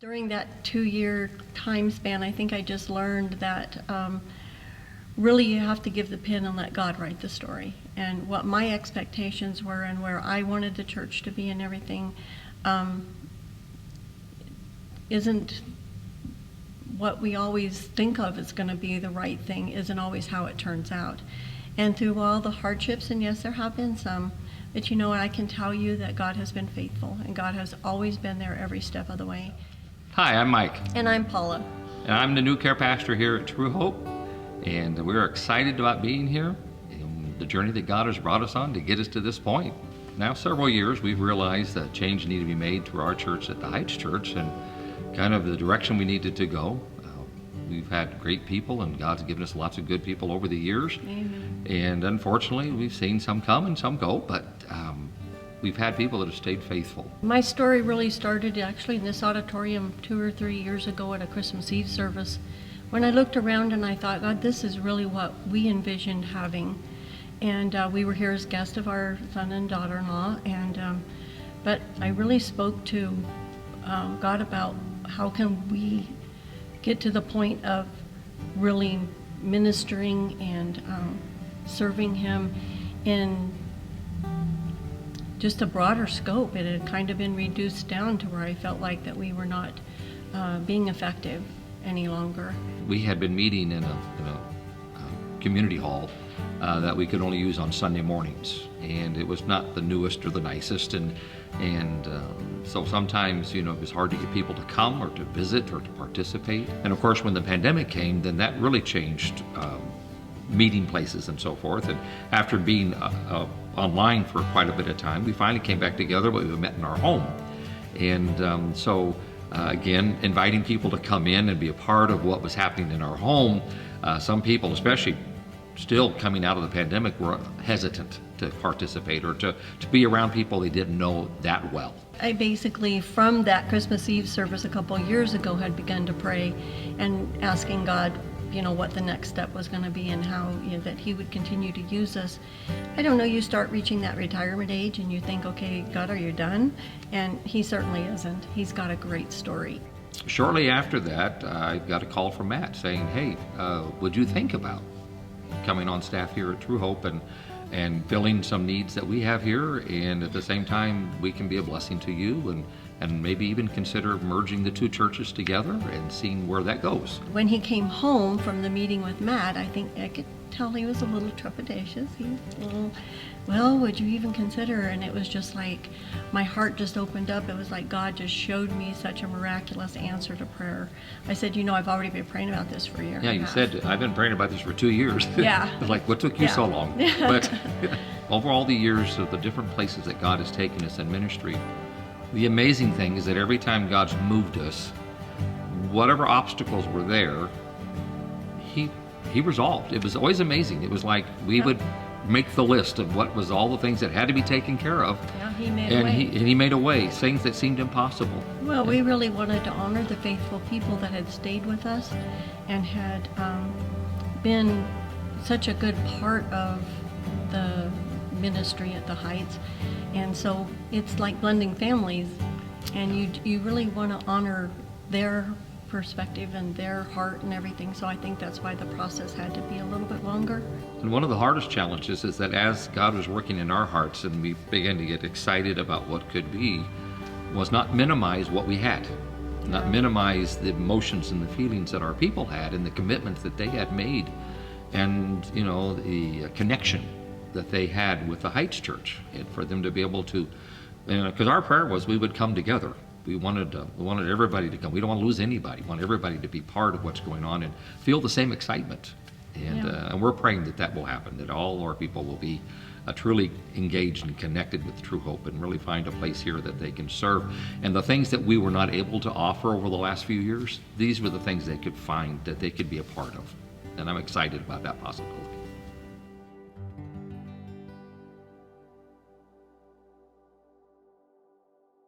During that 2-year time span, I think I just learned that really you have to give the pen and let God write the story. And what my expectations were and where I wanted the church to be and everything isn't what we always think of as going to be the right thing, isn't always how it turns out. And through all the hardships, and yes, there have been some, but you know what, I can tell you that God has been faithful, and God has always been there every step of the way. Hi, I'm Mike. And I'm Paula. And I'm the new care pastor here at True Hope, and we're excited about being here and the journey that God has brought us on to get us to this point. Now, several years, we've realized that change needed to be made to our church at the Heights Church and kind of the direction we needed to go. We've had great people, and God's given us lots of good people over the years. Amen. And unfortunately, we've seen some come and some go, but we've had people that have stayed faithful. My story really started actually in this auditorium 2 or 3 years ago at a Christmas Eve service, when I looked around and I thought, God, this is really what we envisioned having. And we were here as guests of our son and daughter-in-law, and but I really spoke to God about how can we get to the point of really ministering and serving Him in just a broader scope. It had kind of been reduced down to where I felt like that we were not being effective any longer. We had been meeting in a community hall that we could only use on Sunday mornings, and it was not the newest or the nicest, and so sometimes, you know, it was hard to get people to come or to visit or to participate. And of course, when the pandemic came, then that really changed meeting places and so forth. And after being online for quite a bit of time, we finally came back together, but we met in our home. And again, inviting people to come in and be a part of what was happening in our home. Some people, especially still coming out of the pandemic, were hesitant to participate or to be around people they didn't know that well. I basically, from that Christmas Eve service a couple of years ago, had begun to pray and asking God, you know, what the next step was going to be and how, you know, that He would continue to use us. I don't know, you start reaching that retirement age and you think, okay, God, are you done? And He certainly isn't. He's got a great story. Shortly after that, I got a call from Matt saying, hey, would you think about coming on staff here at True Hope and filling some needs that we have here, and at the same time we can be a blessing to you, and maybe even consider merging the two churches together and seeing where that goes. When he came home from the meeting with Matt, I think I could tell he was a little trepidatious. He was a little, well, would you even consider? And it was just like, my heart just opened up. It was like God just showed me such a miraculous answer to prayer. I said, you know, I've already been praying about this for a year. Yeah, you said, I've been praying about this for 2 years. Yeah. It's like, what took you so long? But over all the years of the different places that God has taken us in ministry, the amazing thing is that every time God's moved us, whatever obstacles were there, He resolved. It was always amazing. It was like we would make the list of what was all the things that had to be taken care of. Yeah, He made a way. And he made a way, things that seemed impossible. Well, we really wanted to honor the faithful people that had stayed with us and had been such a good part of the ministry at the Heights. And so it's like blending families, and you really want to honor their perspective and their heart and everything. So I think that's why the process had to be a little bit longer. And one of the hardest challenges is that as God was working in our hearts and we began to get excited about what could be, was not minimize what we had, not minimize the emotions and the feelings that our people had and the commitments that they had made, and, you know, the connection that they had with the Heights Church, and for them to be able to, because our prayer was we would come together. We wanted everybody to come. We don't want to lose anybody. We want everybody to be part of what's going on and feel the same excitement. And we're praying that will happen, that all our people will be truly engaged and connected with True Hope and really find a place here that they can serve. And the things that we were not able to offer over the last few years, these were the things they could find that they could be a part of. And I'm excited about that possibility.